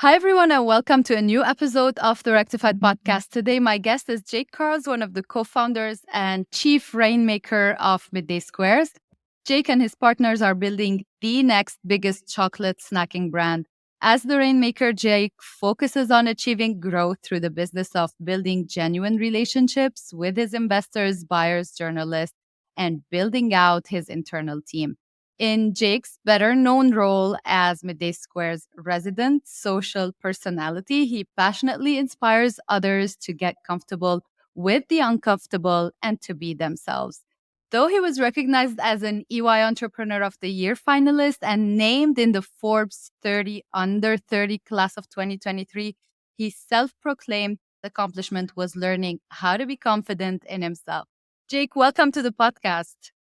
Hi, everyone, and welcome to a new episode of the Rectified Podcast. Today, my guest is Jake Karls, one of the co founders and chief rainmaker of Midday Squares. Jake and his partners are building the next biggest chocolate snacking brand. As the rainmaker, Jake focuses on achieving growth through the business of building genuine relationships with his investors, buyers, journalists, and building out his internal team. In Jake's better known role as Midday Square's resident social personality, he passionately inspires others to get comfortable with the uncomfortable and to be themselves. Though he was recognized as an EY Entrepreneur of the Year finalist and named in the Forbes 30 Under 30 class of 2023, his self proclaimed accomplishment was learning how to be confident in himself. Jake, welcome to the podcast.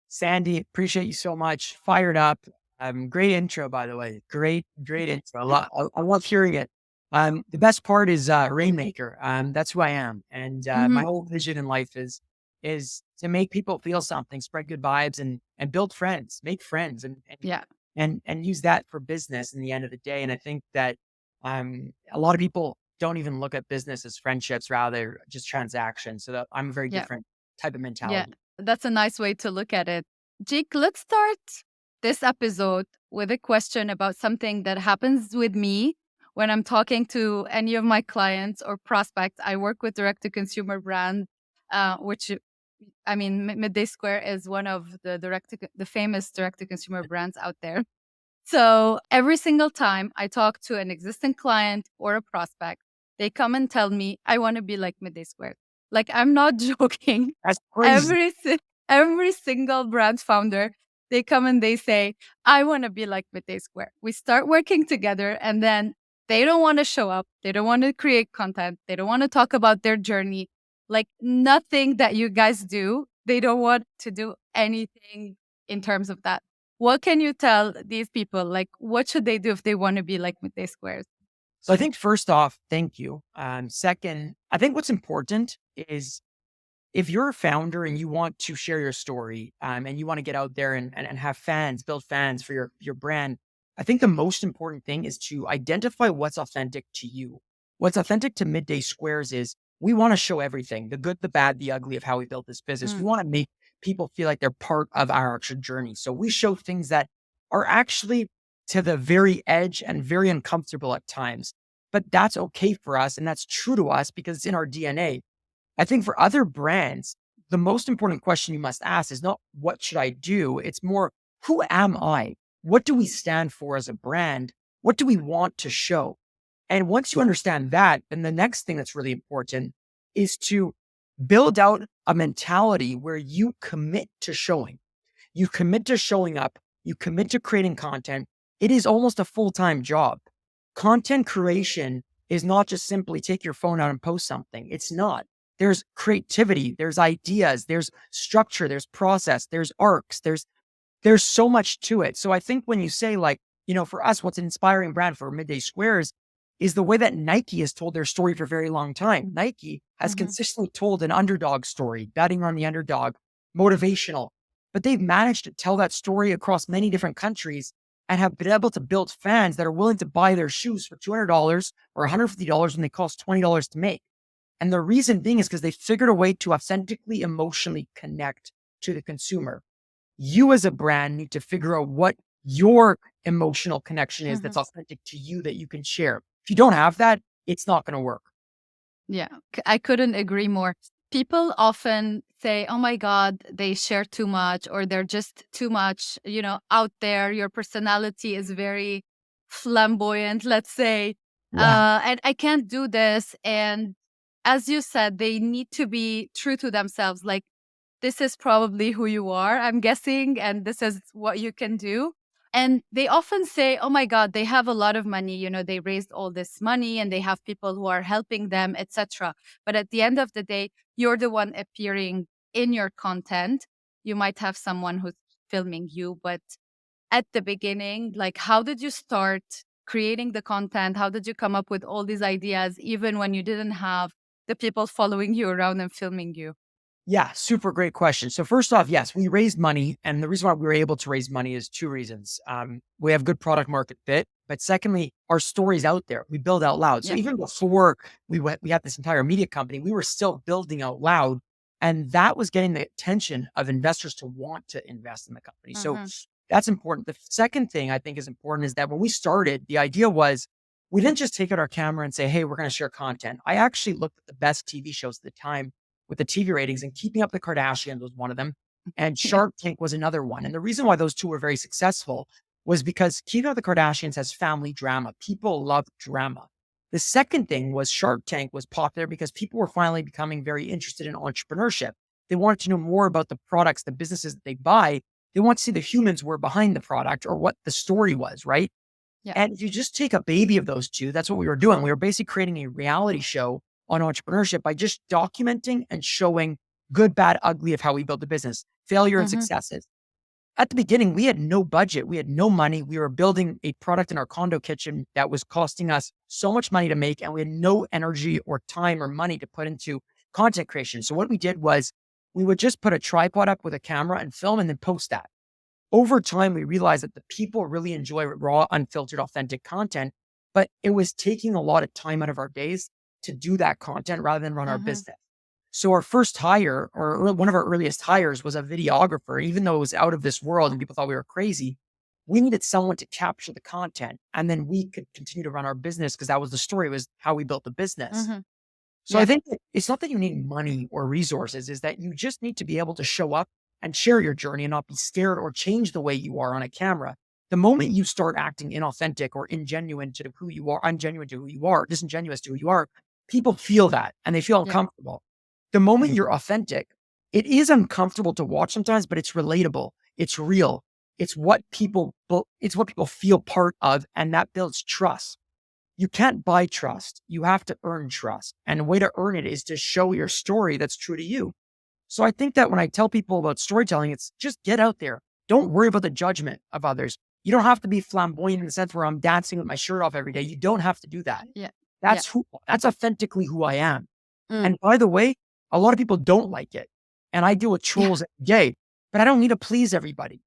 Sandy, appreciate you so much. Fired up. Great intro, by the way. Great intro. I love hearing it. The best part is Rainmaker. That's who I am, and my whole vision in life is to make people feel something, spread good vibes, and build friends, make friends, Yeah. and use that for business in the end of the day. And I think that a lot of people don't even look at business as friendships, rather just transactions. So that I'm a very Yeah. different type of Yeah, mentality. that's a nice way to look at it. Jake, let's start this episode with a question about something that happens with me when I'm talking to any of my clients or prospects. I work with direct to consumer brands, which I mean, Midday Square is one of the famous direct to consumer brands out there. So every single time I talk to an existing client or a prospect, they come and tell me, I want to be like Midday Square. Like, I'm not joking. That's crazy. Every single brand founder, they come and they say, I want to be like Midday Square. We start working together and then they don't want to show up. They don't want to create content. They don't want to talk about their journey. Like, nothing that you guys do, they don't want to do anything in terms of that. What can you tell these people? Like, what should they do if they want to be like Midday Squares? So I think first off, thank you. Second, I think what's important is if you're a founder and you want to share your story, and you want to get out there and have fans, build fans for your brand, I think the most important thing is to identify what's authentic to you. What's authentic to Midday Squares is we want to show everything, the good, the bad, the ugly of how we built this business. We want to make people feel like they're part of our actual journey. So we show things that are actually to the very edge and very uncomfortable at times. But that's okay for us. And that's true to us because it's in our DNA. I think for other brands, the most important question you must ask is not what should I do? It's more, who am I? What do we stand for as a brand? What do we want to show? And once you understand that, then the next thing that's really important is to build out a mentality where you commit to showing. You commit to showing up. You commit to creating content. It is almost a full-time job. Content creation is not just simply take your phone out and post something. It's not. There's creativity, there's ideas, there's structure, there's process, there's arcs, there's so much to it. So I think when you say like, for us, what's an inspiring brand for Midday Squares is the way that Nike has told their story for a very long time. Nike has consistently told an underdog story, betting on the underdog, motivational, but they've managed to tell that story across many different countries and have been able to build fans that are willing to buy their shoes for $200 or $150 when they cost $20 to make. And the reason being is because they figured a way to authentically, emotionally connect to the consumer. You as a brand need to figure out what your emotional connection is that's authentic to you that you can share. If you don't have that, it's not going to work. Yeah, I couldn't agree more. People often say, oh my God, they share too much or they're just too much, out there. Your personality is very flamboyant, let's say. And I can't do this. And as you said, they need to be true to themselves. Like, this is probably who you are, I'm guessing, and this is what you can do. And they often say, oh my God, they have a lot of money, they raised all this money and they have people who are helping them, etc. But at the end of the day, you're the one appearing in your content. You might have someone who's filming you, but at the beginning, like, how did you start creating the content? How did you come up with all these ideas, even when you didn't have the people following you around and filming you? Yeah, super great question. So first off, yes, we raised money. And the reason why we were able to raise money is two reasons. We have good product market fit. But secondly, our story's out there. We build out loud. So even before we had this entire media company, we were still building out loud. And that was getting the attention of investors to want to invest in the company. So that's important. The second thing I think is important is that when we started, the idea was we didn't just take out our camera and say, hey, we're going to share content. I actually looked at the best TV shows at the time with the TV ratings, and Keeping Up the Kardashians was one of them. And Shark Tank was another one. And the reason why those two were very successful was because Keeping Up the Kardashians has family drama. People love drama. The second thing was Shark Tank was popular because people were finally becoming very interested in entrepreneurship. They wanted to know more about the products, the businesses that they buy. They want to see the humans who were behind the product or what the story was, right? Yeah. And if you just take a baby of those two, that's what we were doing. We were basically creating a reality show on entrepreneurship by just documenting and showing good, bad, ugly of how we built the business, failure and successes. At the beginning, we had no budget. We had no money. We were building a product in our condo kitchen that was costing us so much money to make, and we had no energy or time or money to put into content creation. So what we did was we would just put a tripod up with a camera and film and then post that. Over time, we realized that the people really enjoy raw, unfiltered, authentic content, but it was taking a lot of time out of our days to do that content rather than run our business. So our first hire, or one of our earliest hires, was a videographer. Even though it was out of this world and people thought we were crazy, we needed someone to capture the content, and then we could continue to run our business because that was the story, was how we built the business. So I think that it's not that you need money or resources, is that you just need to be able to show up and share your journey and not be scared or change the way you are on a camera. The moment you start acting inauthentic or ungenuine to who you are, disingenuous to who you are, people feel that and they feel uncomfortable. The moment you're authentic, it is uncomfortable to watch sometimes, but it's relatable. It's real. It's what people feel part of, and that builds trust. You can't buy trust. You have to earn trust. And the way to earn it is to show your story that's true to you. So I think that when I tell people about storytelling, it's just get out there. Don't worry about the judgment of others. You don't have to be flamboyant in the sense where I'm dancing with my shirt off every day. You don't have to do that. That's authentically who I am. And by the way, a lot of people don't like it. And I deal with trolls every day, but I don't need to please everybody.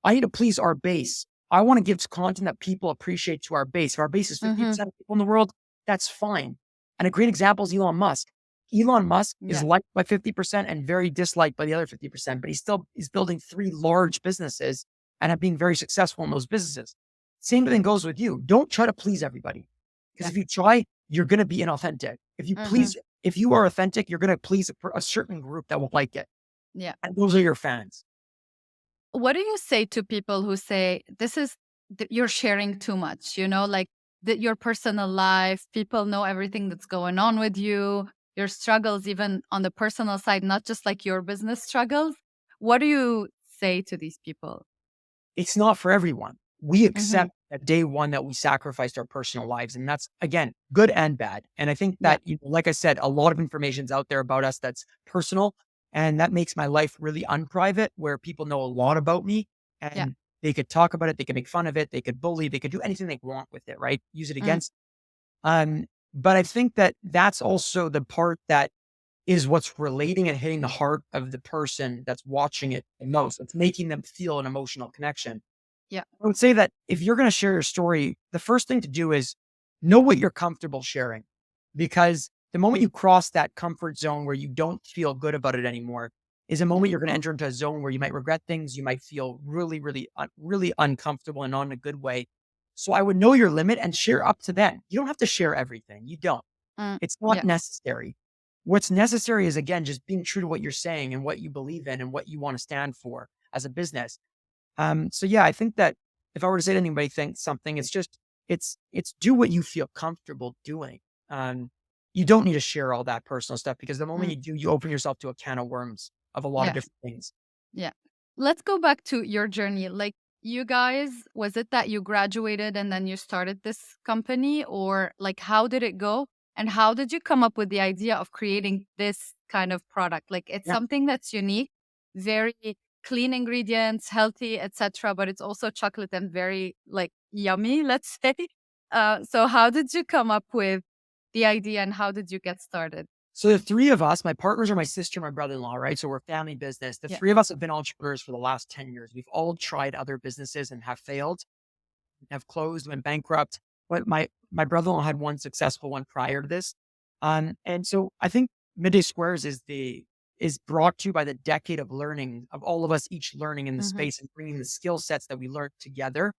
I need to please our base. I want to give content that people appreciate to our base. If our base is 50% of people in the world, that's fine. And a great example is Elon Musk. Elon Musk is liked by 50% and very disliked by the other 50%, but he's building 3 large businesses and being very successful in those businesses. Same thing goes with you. Don't try to please everybody. Because if you try, you're going to be inauthentic. If you are authentic, you're going to please a certain group that will like it. Yeah. And those are your fans. What do you say to people who say, you're sharing too much, like your personal life, people know everything that's going on with you, your struggles, even on the personal side, not just like your business struggles. What do you say to these people? It's not for everyone. We accept at day one that we sacrificed our personal lives. And that's, again, good and bad. And I think that, like I said, a lot of information's out there about us that's personal. And that makes my life really unprivate, where people know a lot about me and they could talk about it. They could make fun of it. They could bully. They could do anything they want with it, right? Use it against. But I think that that's also the part that is what's relating and hitting the heart of the person that's watching it the most. It's making them feel an emotional connection. Yeah. I would say that if you're going to share your story, the first thing to do is know what you're comfortable sharing, because the moment you cross that comfort zone where you don't feel good about it anymore is a moment you're going to enter into a zone where you might regret things. You might feel really, really, really uncomfortable and not in a good way. So I would know your limit and share up to then. You don't have to share everything. You don't. It's not necessary. What's necessary is, again, just being true to what you're saying and what you believe in and what you want to stand for as a business. So yeah, I think that if I were to say to anybody something, it's just, it's do what you feel comfortable doing. You don't need to share all that personal stuff, because the moment you do, you open yourself to a can of worms of a lot of different things. Yeah. Let's go back to your journey. Like, you guys, was it that you graduated and then you started this company, or like, how did it go? And how did you come up with the idea of creating this kind of product? Like, it's something that's unique, very clean ingredients, healthy, etc. But it's also chocolate and very like yummy, let's say. So how did you come up with the idea, and how did you get started? So the 3 of us, my partners are my sister and my brother-in-law, right? So we're a family business. The 3 of us have been entrepreneurs for the last 10 years. We've all tried other businesses and have failed. have closed, went bankrupt. But my brother-in-law had one successful one prior to this. And so I think Midday Squares is brought to you by the decade of learning of all of us each learning in the Mm-hmm. space and bringing the skill sets that we learned together.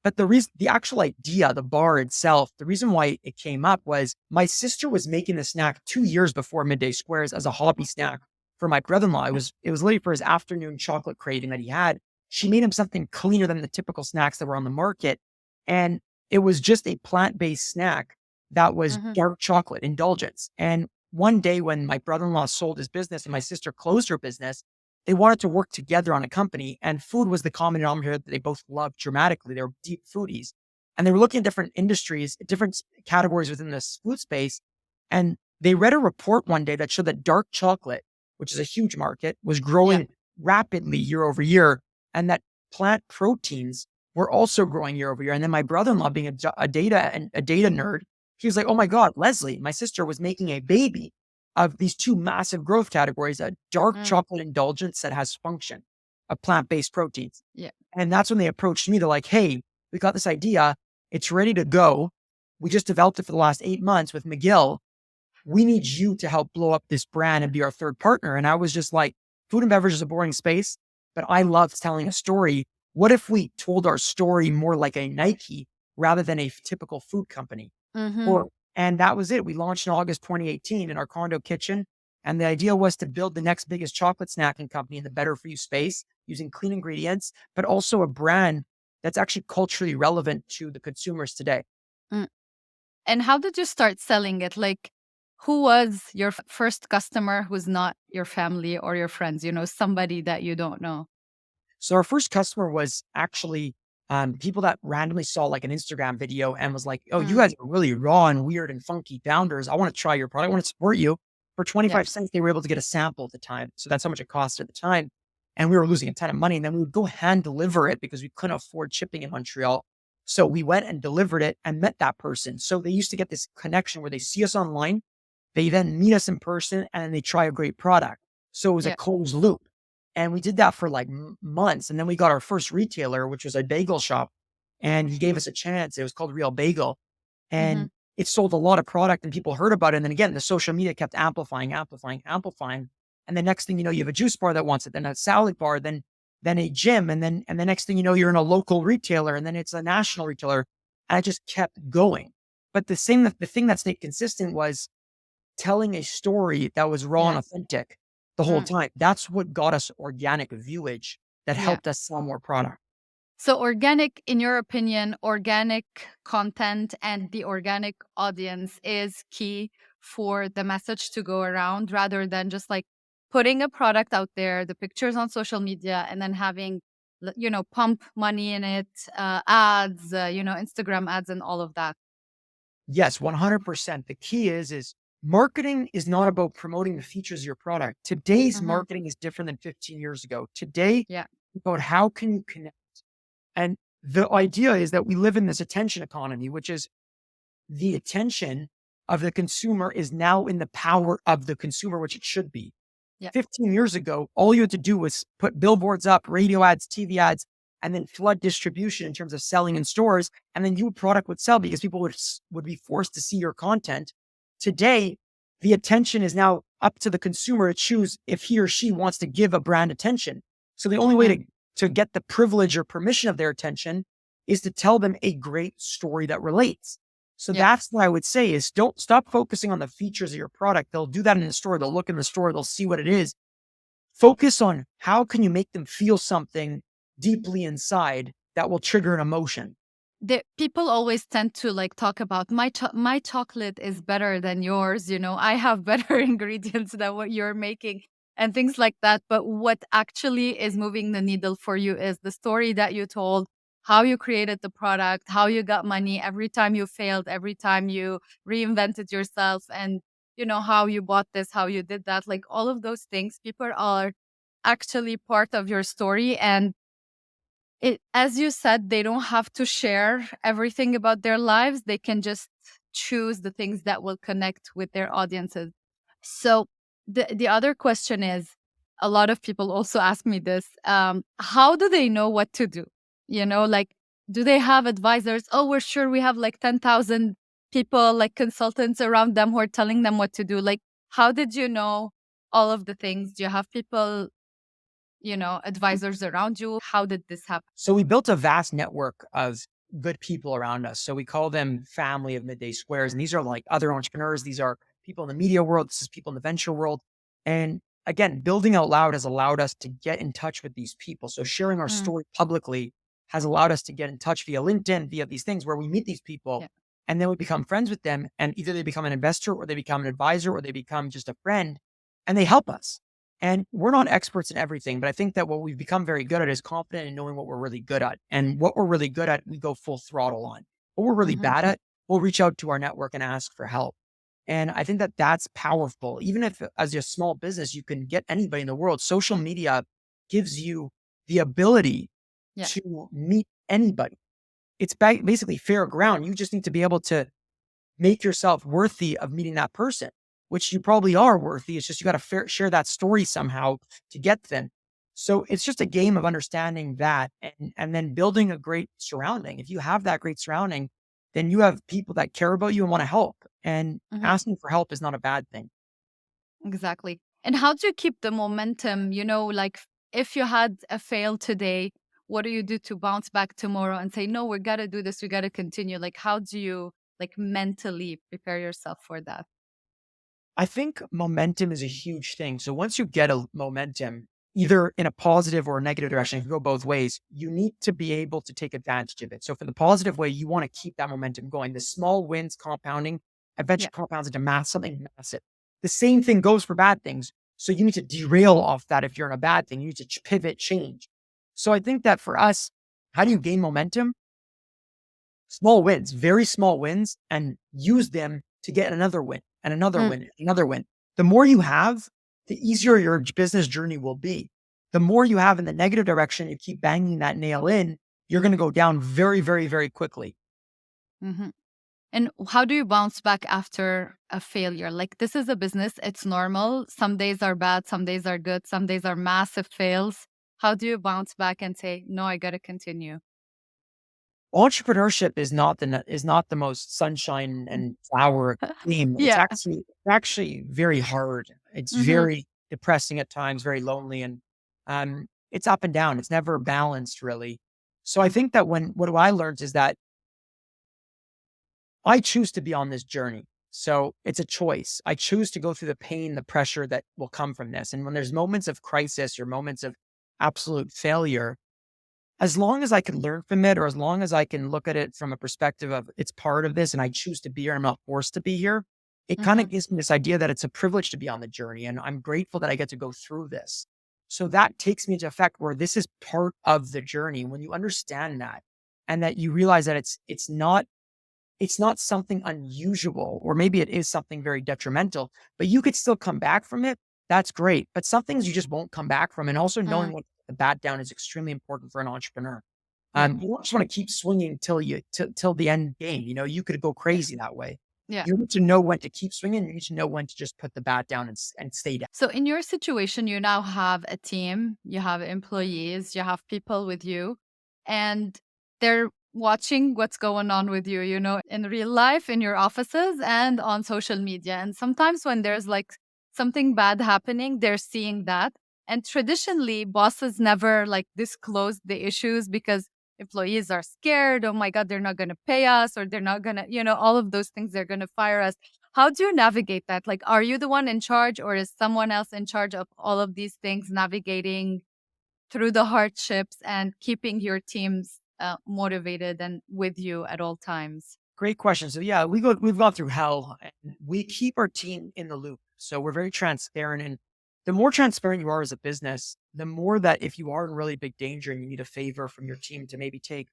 But the actual idea, the bar itself, the reason why it came up was my sister was making the snack 2 years before Midday Squares as a hobby snack for my brother-in-law. It was literally for his afternoon chocolate craving that he had. She made him something cleaner than the typical snacks that were on the market. And it was just a plant-based snack that was Mm-hmm. dark chocolate indulgence. And one day when my brother-in-law sold his business and my sister closed her business, they wanted to work together on a company, and food was the common denominator that they both loved dramatically. They were deep foodies, and they were looking at different industries, different categories within this food space. And they read a report one day that showed that dark chocolate, which is a huge market, was Yeah. growing rapidly year over year, and that plant proteins were also growing year over year. And then my brother-in-law, being a data nerd, he was like, "Oh my God, Lezlie, my sister was making a baby of these two massive growth categories, a dark Mm. chocolate indulgence that has function of plant-based proteins." Yeah. And that's when they approached me. They're like, "Hey, we got this idea. It's ready to go. We just developed it for the last 8 months with McGill. We need you to help blow up this brand and be our third partner." And I was just like, food and beverage is a boring space, but I love telling a story. What if we told our story more like a Nike rather than a typical food company? Mm-hmm. Or and that was it. We launched in August 2018 in our condo kitchen. And the idea was to build the next biggest chocolate snacking company in the better for you space using clean ingredients, but also a brand that's actually culturally relevant to the consumers today. Mm. And how did you start selling it? Like, who was your first customer who's not your family or your friends, somebody that you don't know? So our first customer was actually people that randomly saw like an Instagram video and was like, "Oh, you Mm. guys are really raw and weird and funky founders. I want to try your product. I want to support you." For Yeah. 25 cents, they were able to get a sample at the time. So that's how much it cost at the time. And we were losing a ton of money. And then we would go hand deliver it because we couldn't afford shipping in Montreal. So we went and delivered it and met that person. So they used to get this connection where they see us online, they then meet us in person, and then they try a great product. So it was a Yeah. closed loop. And we did that for like months. And then we got our first retailer, which was a bagel shop. And he gave us a chance. It was called Real Bagel. Mm-hmm. And it sold a lot of product and people heard about it. And then again, the social media kept amplifying, amplifying, amplifying. And the next thing you know, you have a juice bar that wants it, then a salad bar, then a gym. And the next thing you know, you're in a local retailer and then it's a national retailer. And I just kept going. But the thing that stayed consistent was telling a story that was raw and Yeah. authentic the whole Mm. time. That's what got us organic viewage that Yeah. helped us sell more product. So, organic, in your opinion, organic content and the organic audience is key for the message to go around rather than just like putting a product out there, the pictures on social media, and then having, pump money in it, ads, Instagram ads, and all of that. Yes, 100%. The key is marketing is not about promoting the features of your product. Today's Mm-hmm. marketing is different than 15 years ago. Today, Yeah. about how can you connect? And the idea is that we live in this attention economy, which is the attention of the consumer is now in the power of the consumer, which it should be. Yeah. 15 years ago, all you had to do was put billboards up, radio ads, TV ads, and then flood distribution in terms of selling in stores. And then your product would sell because people would be forced to see your content. Today, the attention is now up to the consumer to choose if he or she wants to give a brand attention. So the only way Mm. to get the privilege or permission of their attention is to tell them a great story that relates. So Yeah. that's what I would say is don't stop focusing on the features of your product. They'll do that in the store. They'll look in the store. They'll see what it is. Focus on how can you make them feel something deeply inside that will trigger an emotion. People always tend to like talk about my chocolate is better than yours, I have better ingredients than what you're making and things like that. But what actually is moving the needle for you is the story that you told, how you created the product, how you got money every time you failed, every time you reinvented yourself, and how you bought this, how you did that, like all of those things. People are actually part of your story, and as you said, they don't have to share everything about their lives. They can just choose the things that will connect with their audiences. So the other question is, a lot of people also ask me this: how do they know what to do? Like do they have advisors? Oh, we're sure we have like 10,000 people, like consultants around them who are telling them what to do. Like, how did you know all of the things? Do you have people, advisors around you? How did this happen? So we built a vast network of good people around us. So we call them family of Midday Squares. And these are like other entrepreneurs. These are people in the media world. This is people in the venture world. And again, building out loud has allowed us to get in touch with these people. So sharing our Mm, story publicly has allowed us to get in touch via LinkedIn, via these things where we meet these people yeah. and then we become friends with them. And either they become an investor or they become an advisor or they become just a friend and they help us. And we're not experts in everything, but I think that what we've become very good at is confident in knowing what we're really good at. And what we're really good at, we go full throttle on. What we're really Hmm. bad at, we'll reach out to our network and ask for help. And I think that that's powerful. Even if as a small business, you can get anybody in the world, social media gives you the ability Yeah. to meet anybody. It's basically fair ground. You just need to be able to make yourself worthy of meeting that person, which you probably are worthy. It's just you got to share that story somehow to get them. So it's just a game of understanding that and then building a great surrounding. If you have that great surrounding, then you have people that care about you and want to help. And Hmm. asking for help is not a bad thing. Exactly. And how do you keep the momentum? Like if you had a fail today, what do you do to bounce back tomorrow and say, no, we got to do this. We got to continue. Like, how do you like mentally prepare yourself for that? I think momentum is a huge thing. So once you get a momentum, either in a positive or a negative direction, it can go both ways. You need to be able to take advantage of it. So for the positive way, you want to keep that momentum going. The small wins compounding Yeah. eventually compounds into something massive. The same thing goes for bad things. So you need to derail off that if you're in a bad thing. You need to pivot, change. So I think that for us, how do you gain momentum? Small wins, very small wins, and use them to get another win and another Mm, win, and another win. The more you have, the easier your business journey will be. The more you have in the negative direction, you keep banging that nail in, you're going to go down very, very, very quickly. mhm. And how do you bounce back after a failure? Like, this is a business, it's normal. Some days are bad, some days are good, some days are massive fails. How do you bounce back and say, no, I got to continue? Entrepreneurship is not the most sunshine and flower theme. Yeah. It's actually very hard. It's Hmm. very depressing at times, very lonely, and it's up and down. It's never balanced really. So I think that what I learned is that I choose to be on this journey. So it's a choice. I choose to go through the pain, the pressure that will come from this. And when there's moments of crisis or moments of absolute failure, as long as I can learn from it, or as long as I can look at it from a perspective of it's part of this and I choose to be here, I'm not forced to be here, it kind Hmm. of gives me this idea that it's a privilege to be on the journey. And I'm grateful that I get to go through this. So that takes me into effect where this is part of the journey. When you understand that and that you realize that it's not something unusual, or maybe it is something very detrimental, but you could still come back from it. That's great. But some things you just won't come back from. And also knowing Mm, what the bat down is extremely important for an entrepreneur. yeah. You don't just want to keep swinging till the end game. You know, you could go Yeah. crazy that way. Yeah. You need to know when to keep swinging. You need to know when to just put the bat down and stay down. So, in your situation, you now have a team, you have employees, you have people with you, and they're watching what's going on with you, in real life, in your offices, and on social media. And sometimes when there's like something bad happening, they're seeing that. And traditionally, bosses never like disclose the issues because employees are scared. Oh my God, they're not going to pay us, or they're not going to, all of those things, they're going to fire us. How do you navigate that? Like, are you the one in charge, or is someone else in charge of all of these things, navigating through the hardships and keeping your teams motivated and with you at all times? Great question. So yeah, we've gone through hell and we keep our team in the loop. So we're very transparent. And the more transparent you are as a business, the more that if you are in really big danger and you need a favor from your team to maybe take,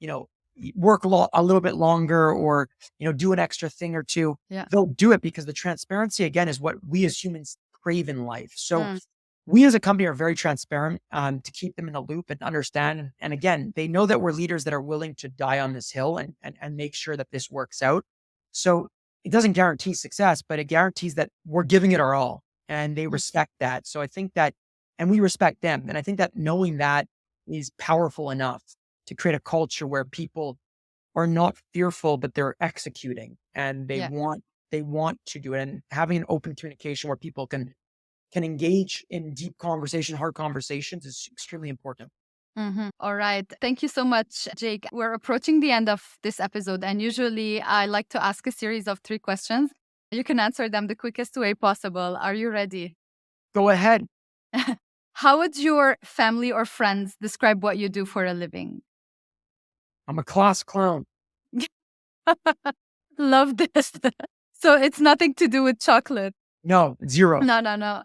you know, work a little bit longer, or, do an extra thing or two, Yeah. they'll do it because the transparency again is what we as humans crave in life. So Mm, we as a company are very transparent, to keep them in the loop and understand. And again, they know that we're leaders that are willing to die on this hill and make sure that this works out. So it doesn't guarantee success, but it guarantees that we're giving it our all and they mm, respect that. So I think that, and we respect them. And I think that knowing that is powerful enough to create a culture where people are not fearful, but they're executing and Yeah. they want to do it, and having an open communication where people can engage in deep conversation, hard conversations is extremely important. All right. Thank you so much, Jake. We're approaching the end of this episode, and usually I like to ask a series of 3 questions. You can answer them the quickest way possible. Are you ready? Go ahead. How would your family or friends describe what you do for a living? I'm a class clown. Love this. So it's nothing to do with chocolate. No, zero. No, no, no.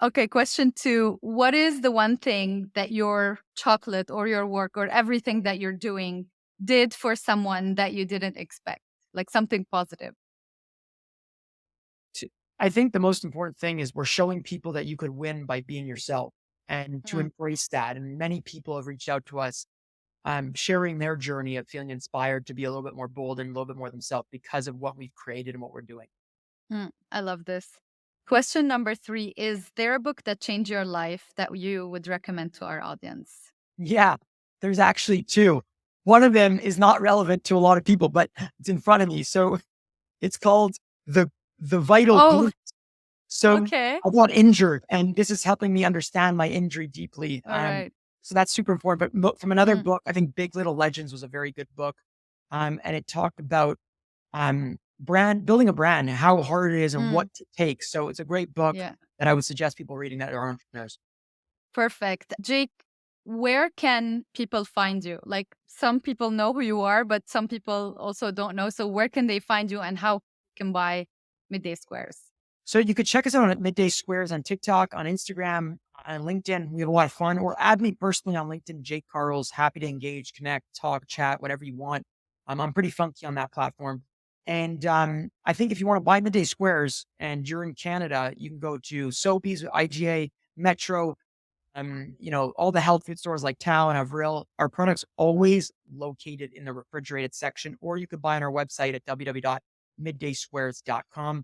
Okay, question 2. What is the one thing that your chocolate or your work or everything that you're doing did for someone that you didn't expect? Like something positive. I think the most important thing is we're showing people that you could win by being yourself, and to Mm, embrace that. And many people have reached out to us, sharing their journey of feeling inspired to be a little bit more bold and a little bit more themselves because of what we've created and what we're doing. I love this. Question number 3. Is there a book that changed your life that you would recommend to our audience? Yeah, there's actually two. One of them is not relevant to a lot of people, but it's in front of me. So it's called the Vital Oh, Glue. So okay. I got injured, and this is helping me understand my injury deeply. All right. So that's super important. But from another Mm, book, I think Big Little Legends was a very good book. And it talked about building a brand, how hard it is and mm, what it takes. So it's a great book yeah. that I would suggest people reading that are entrepreneurs. Perfect. Jake, where can people find you? Like some people know who you are, but some people also don't know. So where can they find you and how can buy Midday Squares? So you could check us out at Midday Squares on TikTok, on Instagram, on LinkedIn. We have a lot of fun. Or add me personally on LinkedIn, Jake Karls. Happy to engage, connect, talk, chat, whatever you want. I'm pretty funky on that platform. And I think if you want to buy Midday Squares and you're in Canada, you can go to Sobeys, IGA, Metro, all the health food stores like Tao and Avril. Our products always located in the refrigerated section, or you could buy on our website at www.middaysquares.com.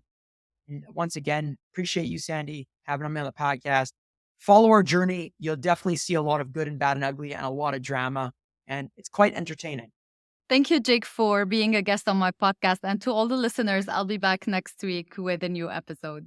And once again, appreciate you, Sandy, having me on the podcast. Follow our journey. You'll definitely see a lot of good and bad and ugly and a lot of drama. And it's quite entertaining. Thank you, Jake, for being a guest on my podcast. And to all the listeners, I'll be back next week with a new episode.